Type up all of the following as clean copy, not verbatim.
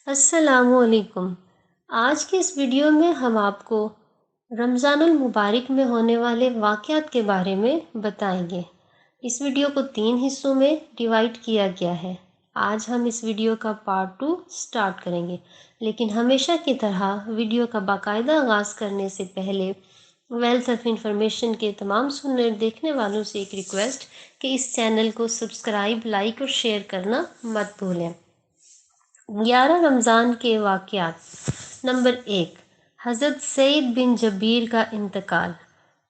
السلام علیکم۔ آج کے اس ویڈیو میں ہم آپ کو رمضان المبارک میں ہونے والے واقعات کے بارے میں بتائیں گے۔ اس ویڈیو کو 3 حصوں میں ڈیوائیڈ کیا گیا ہے۔ آج ہم اس ویڈیو کا پارٹ 2 سٹارٹ کریں گے، لیکن ہمیشہ کی طرح ویڈیو کا باقاعدہ آغاز کرنے سے پہلے ویلتھ آف انفارمیشن کے تمام سننے اور دیکھنے والوں سے ایک ریکویسٹ کہ اس چینل کو سبسکرائب، لائک اور شیئر کرنا مت بھولیں۔ 11 رمضان کے واقعات۔ نمبر 1، حضرت سعید بن جبیر کا انتقال۔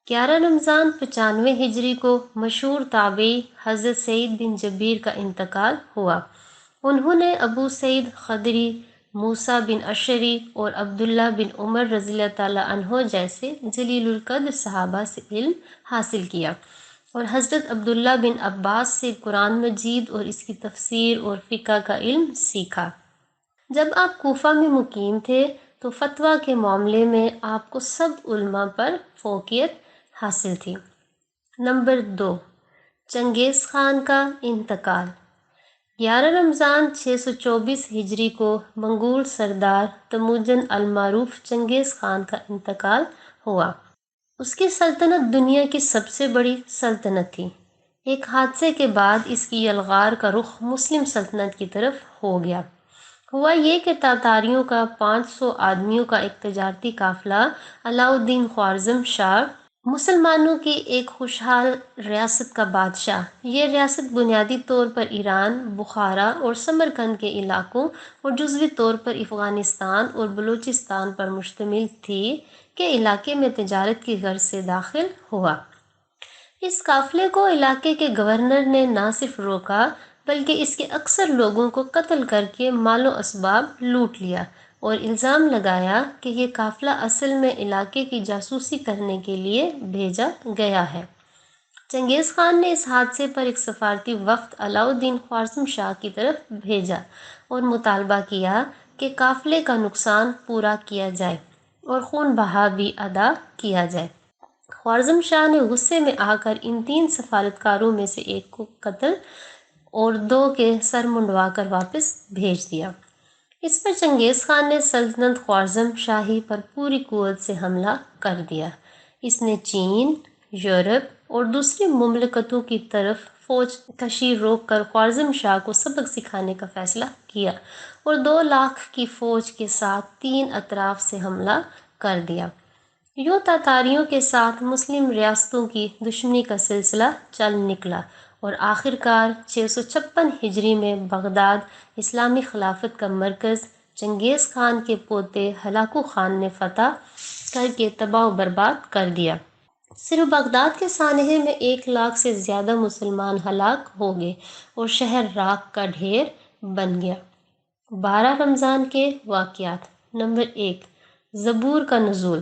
11 رمضان 95 ہجری کو مشہور تابعی حضرت سعید بن جبیر کا انتقال ہوا۔ انہوں نے ابو سعید خدری، موسیٰ بن اشعری اور عبداللہ بن عمر رضی اللہ تعالیٰ عنہ جیسے جلیل القدر صحابہ سے علم حاصل کیا اور حضرت عبداللہ بن عباس سے قرآن مجید اور اس کی تفسیر اور فقہ کا علم سیکھا۔ جب آپ کوفہ میں مقیم تھے تو فتویٰ کے معاملے میں آپ کو سب علماء پر فوقیت حاصل تھی۔ نمبر 2، چنگیز خان کا انتقال۔ 11 رمضان 624 ہجری کو منگول سردار تموجن المعروف چنگیز خان کا انتقال ہوا۔ اس کی سلطنت دنیا کی سب سے بڑی سلطنت تھی۔ ایک حادثے کے بعد اس کی یلغار کا رخ مسلم سلطنت کی طرف ہو گیا۔ ہوا یہ کہ تاتاریوں کا 500 آدمیوں کا ایک تجارتی قافلہ علاء الدین خوارزم شاہ، مسلمانوں کی ایک خوشحال ریاست کا بادشاہ، یہ ریاست بنیادی طور پر ایران، بخارا اور سمرقند کے علاقوں اور جزوی طور پر افغانستان اور بلوچستان پر مشتمل تھی، کے علاقے میں تجارت کی غرض سے داخل ہوا۔ اس قافلے کو علاقے کے گورنر نے نہ صرف روکا بلکہ اس کے اکثر لوگوں کو قتل کر کے مال و اسباب لوٹ لیا اور الزام لگایا کہ یہ قافلہ اصل میں علاقے کی جاسوسی کرنے کے لیے بھیجا گیا ہے۔ چنگیز خان نے اس حادثے پر ایک سفارتی وفد علاء الدین خوارزم شاہ کی طرف بھیجا اور مطالبہ کیا کہ قافلے کا نقصان پورا کیا جائے اور خون بہا بھی ادا کیا جائے۔ خوارزم شاہ نے غصے میں آ کر ان 3 سفارتکاروں میں سے ایک کو قتل اور 2 کے سر منڈوا کر واپس بھیج دیا۔ اس پر چنگیز خان نے سلطنت خوارزم شاہی پر پوری قوت سے حملہ کر دیا۔ اس نے چین، یورپ اور دوسری مملکتوں کی طرف فوج کشی روک کر خوارزم شاہ کو سبق سکھانے کا فیصلہ کیا اور 2 لاکھ کی فوج کے ساتھ 3 اطراف سے حملہ کر دیا۔ یوں تاتاریوں کے ساتھ مسلم ریاستوں کی دشمنی کا سلسلہ چل نکلا اور آخرکار 656 ہجری میں بغداد اسلامی خلافت کا مرکز چنگیز خان کے پوتے ہلاکو خان نے فتح کر کے تباہ و برباد کر دیا۔ صرف بغداد کے سانحے میں 1 لاکھ سے زیادہ مسلمان ہلاک ہو گئے اور شہر راکھ کا ڈھیر بن گیا۔ 12 رمضان کے واقعات۔ نمبر 1، زبور کا نزول۔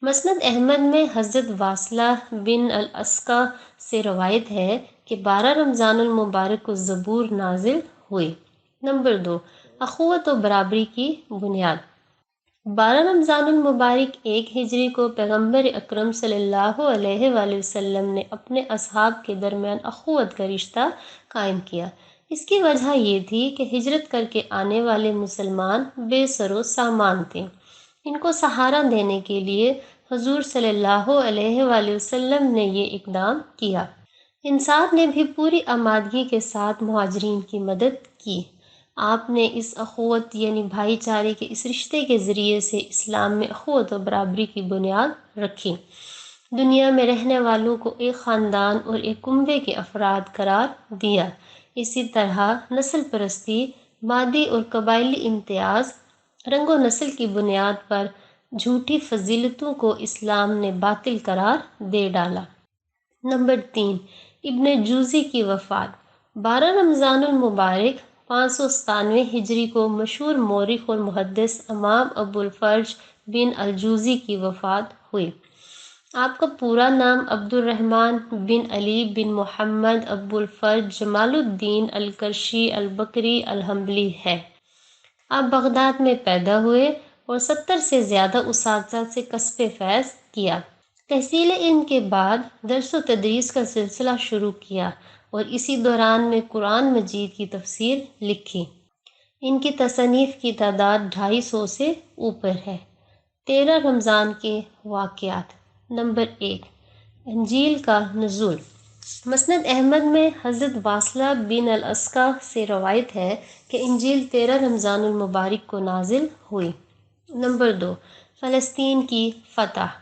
مسند احمد میں حضرت واصلہ بن الاسقا سے روایت ہے کہ 12 رمضان المبارک کو زبور نازل ہوئی۔ نمبر 2، اخوت و برابری کی بنیاد۔ 12 رمضان المبارک 1 ہجری کو پیغمبر اکرم صلی اللہ علیہ وآلہ وسلم نے اپنے اصحاب کے درمیان اخوت کا رشتہ قائم کیا۔ اس کی وجہ یہ تھی کہ ہجرت کر کے آنے والے مسلمان بے سر و سامان تھے۔ ان کو سہارا دینے کے لیے حضور صلی اللہ علیہ وآلہ وسلم نے یہ اقدام کیا۔ انصار نے بھی پوری آمادگی کے ساتھ مہاجرین کی مدد کی۔ آپ نے اس اخوت یعنی بھائی چارے کے اس رشتے کے ذریعے سے اسلام میں اخوت و برابری کی بنیاد رکھی، دنیا میں رہنے والوں کو ایک خاندان اور ایک کنبے کے افراد قرار دیا۔ اسی طرح نسل پرستی، مادی اور قبائلی امتیاز، رنگ و نسل کی بنیاد پر جھوٹی فضیلتوں کو اسلام نے باطل قرار دے ڈالا۔ نمبر 3، ابن جوزی کی وفات۔ 12 رمضان المبارک 597 ہجری کو مشہور مورخ اور محدث امام ابو الفرج بن الجوزی کی وفات ہوئی۔ آپ کا پورا نام عبد الرحمن بن علی بن محمد ابو الفرج جمال الدین القرشی البکری الحنبلی ہے۔ آپ بغداد میں پیدا ہوئے اور 70 سے زیادہ اساتذہ سے کسب فیض کیا۔ تحصیل علم کے بعد درس و تدریس کا سلسلہ شروع کیا اور اسی دوران میں قرآن مجید کی تفسیر لکھی۔ ان کی تصانیف کی تعداد 250 سے اوپر ہے۔ 13 رمضان کے واقعات۔ نمبر 1، انجیل کا نزول۔ مسند احمد میں حضرت واصلہ بن الاسقا سے روایت ہے کہ انجیل 13 رمضان المبارک کو نازل ہوئی۔ نمبر 2، فلسطین کی فتح۔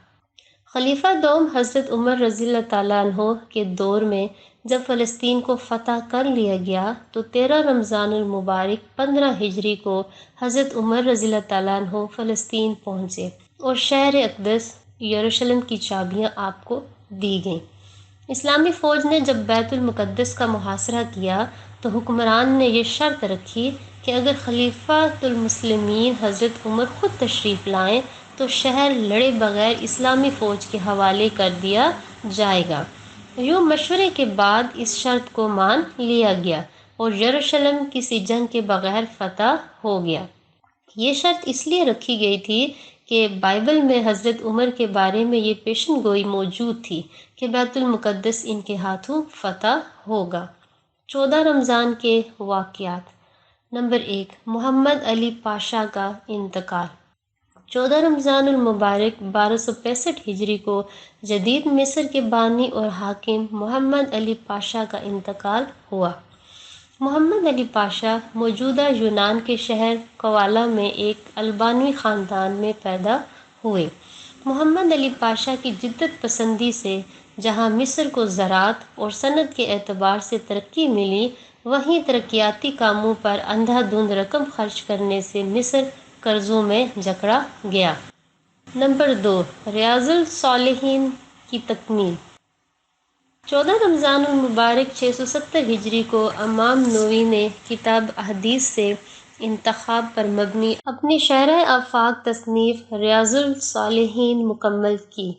خلیفہ دوم حضرت عمر رضی اللہ تعالیٰ عنہ کے دور میں جب فلسطین کو فتح کر لیا گیا تو 13 رمضان المبارک 15 ہجری کو حضرت عمر رضی اللہ تعالیٰ عنہ فلسطین پہنچے اور شہر اقدس یروشلم کی چابیاں آپ کو دی گئیں۔ اسلامی فوج نے جب بیت المقدس کا محاصرہ کیا تو حکمران نے یہ شرط رکھی کہ اگر خلیفۃ المسلمین حضرت عمر خود تشریف لائیں تو شہر لڑے بغیر اسلامی فوج کے حوالے کر دیا جائے گا۔ یوں مشورے کے بعد اس شرط کو مان لیا گیا اور یروشلم کسی جنگ کے بغیر فتح ہو گیا۔ یہ شرط اس لیے رکھی گئی تھی کہ بائبل میں حضرت عمر کے بارے میں یہ پیشن گوئی موجود تھی کہ بیت المقدس ان کے ہاتھوں فتح ہوگا۔ 14 رمضان کے واقعات۔ نمبر 1، محمد علی پاشا کا انتقال۔ 14 رمضان المبارک 1265 ہجری کو جدید مصر کے بانی اور حاکم محمد علی پاشا کا انتقال ہوا۔ محمد علی پاشا موجودہ یونان کے شہر کوالا میں ایک البانوی خاندان میں پیدا ہوئے۔ محمد علی پاشا کی جدت پسندی سے جہاں مصر کو زراعت اور صنعت کے اعتبار سے ترقی ملی، وہیں ترقیاتی کاموں پر اندھا دھند رقم خرچ کرنے سے مصر قرضوں میں جکڑا گیا۔ نمبر 2، ریاض الصالحین کی تکمیل۔ 14 رمضان المبارک 670 ہجری کو امام نووی نے کتاب احادیث سے انتخاب پر مبنی اپنی شرح آفاق تصنیف ریاض الصالحین مکمل کی۔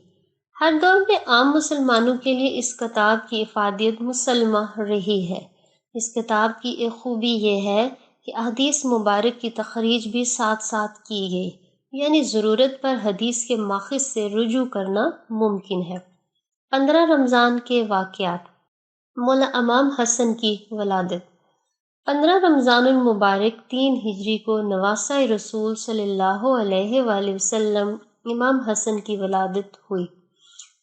ہر دور میں عام مسلمانوں کے لیے اس کتاب کی افادیت مسلمہ رہی ہے۔ اس کتاب کی ایک خوبی یہ ہے کہ احادیث مبارک کی تخریج بھی ساتھ ساتھ کی گئی، یعنی ضرورت پر حدیث کے ماخذ سے رجوع کرنا ممکن ہے۔ 15 رمضان کے واقعات۔ مولا امام حسن کی ولادت۔ 15 رمضان المبارک 3 ہجری کو نواسہ رسول صلی اللہ علیہ وآلہ وسلم امام حسن کی ولادت ہوئی۔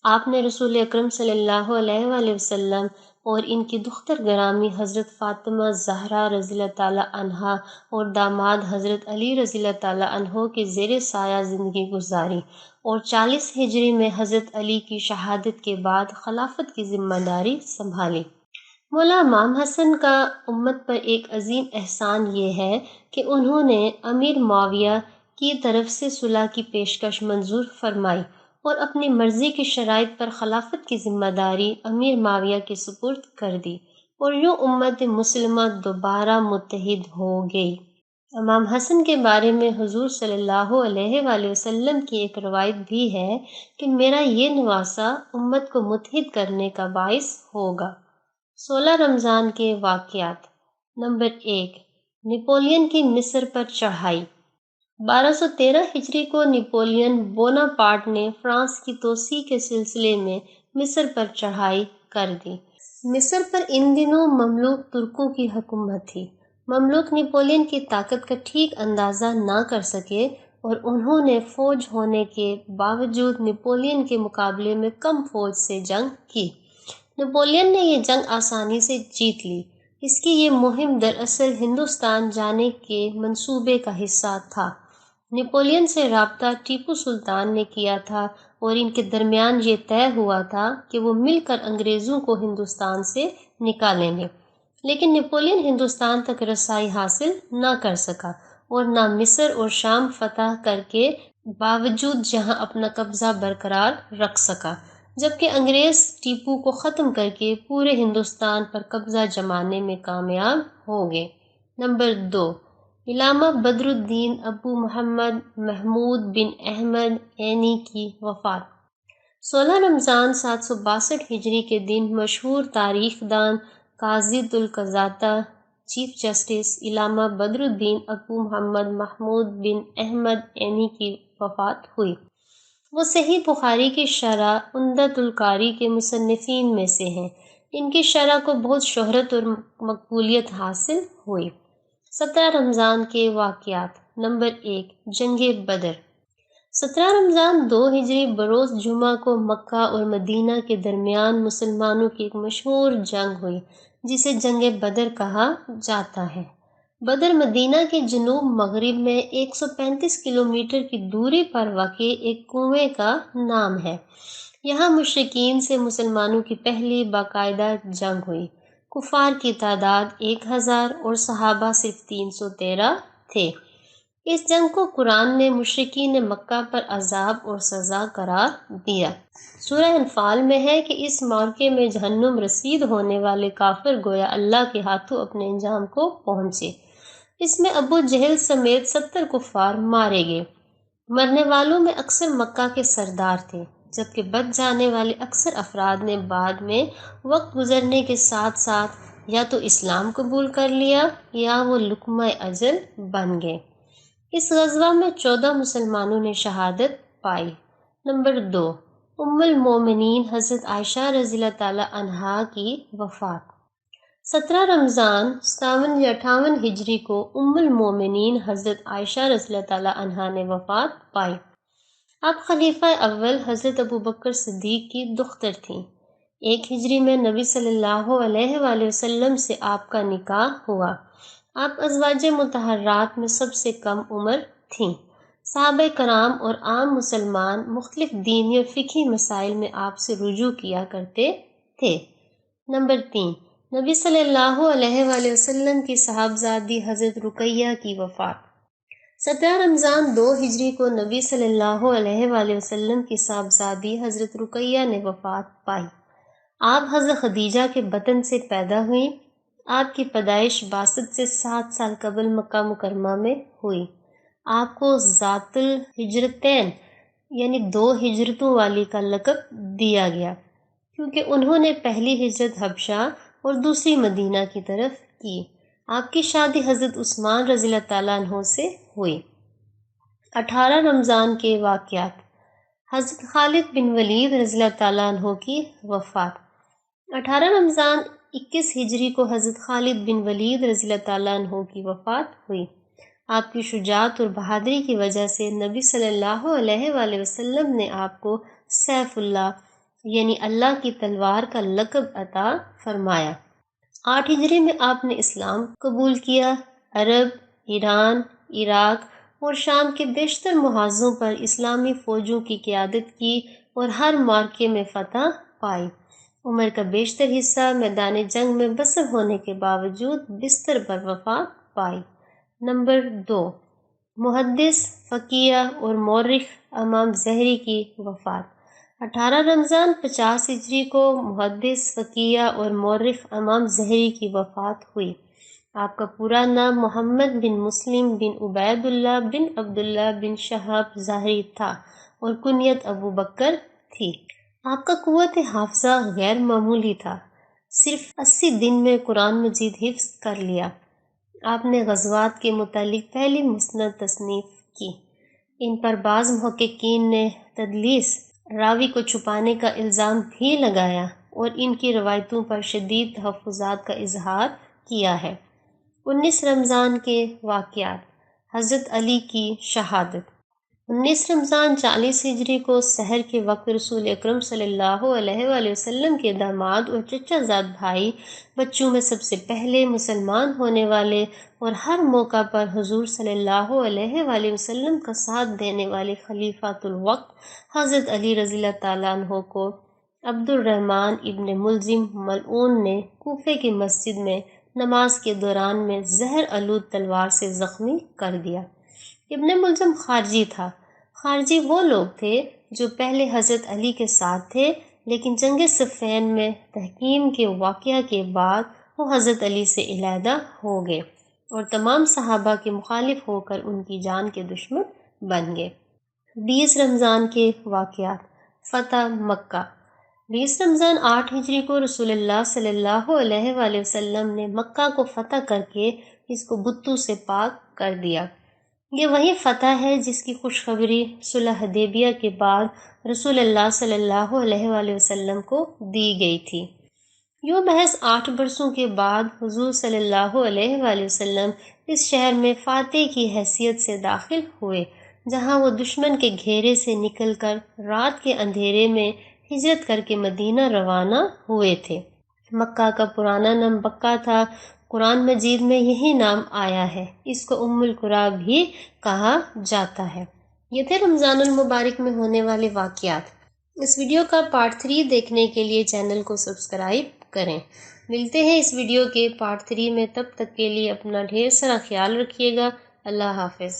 آپ نے رسول اکرم صلی اللہ علیہ وآلہ وسلم اور ان کی دختر گرامی حضرت فاطمہ زہرا رضی اللہ تعالیٰ عنہا اور داماد حضرت علی رضی اللہ تعالیٰ عنہ کے زیر سایہ زندگی گزاری اور 40 ہجری میں حضرت علی کی شہادت کے بعد خلافت کی ذمہ داری سنبھالی۔ مولا امام حسن کا امت پر ایک عظیم احسان یہ ہے کہ انہوں نے امیر معاویہ کی طرف سے صلح کی پیشکش منظور فرمائی اور اپنی مرضی کی شرائط پر خلافت کی ذمہ داری امیر معاویہ کے سپرد کر دی اور یوں امت مسلمہ دوبارہ متحد ہو گئی۔ امام حسن کے بارے میں حضور صلی اللہ علیہ وآلہ وسلم کی ایک روایت بھی ہے کہ میرا یہ نواسہ امت کو متحد کرنے کا باعث ہوگا۔ 16 رمضان کے واقعات۔ نمبر 1، نپولین کی مصر پر چڑھائی۔ 1213 ہجری کو نپولین بوناپارٹ نے فرانس کی توسیع کے سلسلے میں مصر پر چڑھائی کر دی۔ مصر پر ان دنوں مملوک ترکوں کی حکومت تھی۔ مملوک نپولین کی طاقت کا ٹھیک اندازہ نہ کر سکے اور انہوں نے فوج ہونے کے باوجود نپولین کے مقابلے میں کم فوج سے جنگ کی۔ نپولین نے یہ جنگ آسانی سے جیت لی۔ اس کی یہ مہم دراصل ہندوستان جانے کے منصوبے کا حصہ تھا۔ نپولین سے رابطہ ٹیپو سلطان نے کیا تھا اور ان کے درمیان یہ طے ہوا تھا کہ وہ مل کر انگریزوں کو ہندوستان سے نکالیں گے، لیکن نپولین ہندوستان تک رسائی حاصل نہ کر سکا اور نہ مصر اور شام فتح کر کے باوجود جہاں اپنا قبضہ برقرار رکھ سکا، جبکہ انگریز ٹیپو کو ختم کر کے پورے ہندوستان پر قبضہ جمانے میں کامیاب ہو گئے۔ نمبر 2، علامہ بدر الدین ابو محمد محمود بن احمد عینی کی وفات۔ 16 رمضان 762 ہجری کے دن مشہور تاریخ دان قاضی القضاتہ چیف جسٹس علامہ بدر الدین ابو محمد محمود بن احمد عینی کی وفات ہوئی۔ وہ صحیح بخاری کی شرح عمدۃ القاری کے مصنفین میں سے ہیں۔ ان کی شرح کو بہت شہرت اور مقبولیت حاصل ہوئی۔ 17 رمضان کے واقعات۔ نمبر 1، جنگ بدر۔ 17 رمضان 2 ہجری بروز جمعہ کو مکہ اور مدینہ کے درمیان مسلمانوں کی ایک مشہور جنگ ہوئی جسے جنگ بدر کہا جاتا ہے۔ بدر مدینہ کے جنوب مغرب میں 135 کلومیٹر کی دوری پر واقع ایک کنویں کا نام ہے۔ یہاں مشرکین سے مسلمانوں کی پہلی باقاعدہ جنگ ہوئی۔ کفار کی تعداد 1000 اور صحابہ صرف 313 تھے۔ اس جنگ کو قرآن نے مشرکین مکہ پر عذاب اور سزا قرار دیا۔ سورہ انفال میں ہے کہ اس معرکے میں جہنم رسید ہونے والے کافر گویا اللہ کے ہاتھوں اپنے انجام کو پہنچے۔ اس میں ابو جہل سمیت 70 کفار مارے گئے۔ مرنے والوں میں اکثر مکہ کے سردار تھے، جبکہ بچ جانے والے اکثر افراد نے بعد میں وقت گزرنے کے ساتھ ساتھ یا تو اسلام قبول کر لیا یا وہ لقمہ اجل بن گئے۔ اس غزوہ میں 14 مسلمانوں نے شہادت پائی۔ نمبر 2، ام المومنین حضرت عائشہ رضی اللہ تعالی عنہا کی وفات۔ 17 رمضان 57 یا 58 ہجری کو ام المومنین حضرت عائشہ رضی اللہ تعالی عنہا نے وفات پائی۔ آپ خلیفہ اول حضرت ابوبکر صدیق کی دختر تھیں۔ 1 ہجری میں نبی صلی اللہ علیہ وآلہ وسلم سے آپ کا نکاح ہوا۔ آپ ازواج مطہرات میں سب سے کم عمر تھیں۔ صحابہ کرام اور عام مسلمان مختلف دینی اور فقہی مسائل میں آپ سے رجوع کیا کرتے تھے۔ نمبر 3، نبی صلی اللہ علیہ وآلہ وسلم کی صاحبزادی حضرت رقیہ کی وفات۔ 17 رمضان 2 ہجری کو نبی صلی اللہ علیہ وآلہ وسلم کی صاحبزادی حضرت رقیہ نے وفات پائی۔ آپ حضرت خدیجہ کے بطن سے پیدا ہوئیں۔ آپ کی پیدائش باسط سے 7 سال قبل مکہ مکرمہ میں ہوئی۔ آپ کو ذات الہجرتین یعنی 2 ہجرتوں والی کا لقب دیا گیا، کیونکہ انہوں نے پہلی ہجرت حبشہ اور دوسری مدینہ کی طرف کی۔ آپ کی شادی حضرت عثمان رضی اللہ تعالیٰ عنہ سے ہوئی۔ 18 رمضان کے واقعات۔ حضرت خالد بن ولید رضی اللہ تعالیٰ عنہ کی وفات۔ 18 رمضان 21 ہجری کو حضرت خالد بن ولید رضی اللہ تعالیٰ عنہ کی وفات ہوئی۔ آپ کی شجاعت اور بہادری کی وجہ سے نبی صلی اللہ علیہ وآلہ وسلم نے آپ کو سیف اللہ یعنی اللہ کی تلوار کا لقب عطا فرمایا۔ 8 ہجری میں آپ نے اسلام قبول کیا۔ عرب، ایران، عراق اور شام کے بیشتر محاذوں پر اسلامی فوجوں کی قیادت کی اور ہر معرکے میں فتح پائی۔ عمر کا بیشتر حصہ میدان جنگ میں بسر ہونے کے باوجود بستر پر وفات پائی۔ نمبر 2، محدث، فقیہ اور مورخ امام زہری کی وفات۔ 18 رمضان 50 ہجری کو محدث، فقیہ اور مورخ امام زہری کی وفات ہوئی۔ آپ کا پورا نام محمد بن مسلم بن عبید اللہ بن عبداللہ بن شہاب ظاہری تھا اور کنیت ابو بکر تھی۔ آپ کا قوت حافظہ غیر معمولی تھا۔ صرف 80 دن میں قرآن مجید حفظ کر لیا۔ آپ نے غزوات کے متعلق پہلی مسند تصنیف کی۔ ان پر بعض محققین نے تدلیس، راوی کو چھپانے کا الزام بھی لگایا اور ان کی روایتوں پر شدید تحفظات کا اظہار کیا ہے۔ 19 رمضان کے واقعات۔ حضرت علی کی شہادت۔ 19 رمضان 40 ہجری کو سحر کے وقت رسول اکرم صلی اللہ علیہ وآلہ وسلم کے داماد اور چچا زاد بھائی، بچوں میں سب سے پہلے مسلمان ہونے والے اور ہر موقع پر حضور صلی اللہ علیہ وآلہ وسلم کا ساتھ دینے والے خلیفۃ الوقت حضرت علی رضی اللہ تعالیٰ عنہ کو عبد الرحمن ابن ملجم ملعون نے کوفے کی مسجد میں نماز کے دوران میں زہر آلود تلوار سے زخمی کر دیا۔ ابن ملجم خارجی تھا۔ خارجی وہ لوگ تھے جو پہلے حضرت علی کے ساتھ تھے، لیکن جنگ صفین میں تحکیم کے واقعہ کے بعد وہ حضرت علی سے علیحدہ ہو گئے اور تمام صحابہ کے مخالف ہو کر ان کی جان کے دشمن بن گئے۔ 20 رمضان کے واقعات۔ فتح مکہ۔ 20 رمضان 8 ہجری کو رسول اللہ صلی اللہ علیہ وآلہ وسلم نے مکہ کو فتح کر کے اس کو بتوں سے پاک کر دیا۔ یہ وہی فتح ہے جس کی خوشخبری صلح حدیبیہ کے بعد رسول اللہ صلی اللہ علیہ وآلہ وسلم کو دی گئی تھی۔ یہ بحث 8 برسوں کے بعد حضور صلی اللہ علیہ وآلہ وسلم اس شہر میں فاتح کی حیثیت سے داخل ہوئے، جہاں وہ دشمن کے گھیرے سے نکل کر رات کے اندھیرے میں ہجرت کر کے مدینہ روانہ ہوئے تھے۔ مکہ کا پرانا نام بکہ تھا، قرآن مجید میں یہی نام آیا ہے، اس کو ام القریٰ بھی کہا جاتا ہے۔ یہ تھے رمضان المبارک میں ہونے والے واقعات۔ اس ویڈیو کا پارٹ 3 دیکھنے کے لیے چینل کو سبسکرائب کریں۔ ملتے ہیں اس ویڈیو کے پارٹ 3 میں، تب تک کے لیے اپنا ڈھیر سارا خیال رکھیے گا۔ اللہ حافظ۔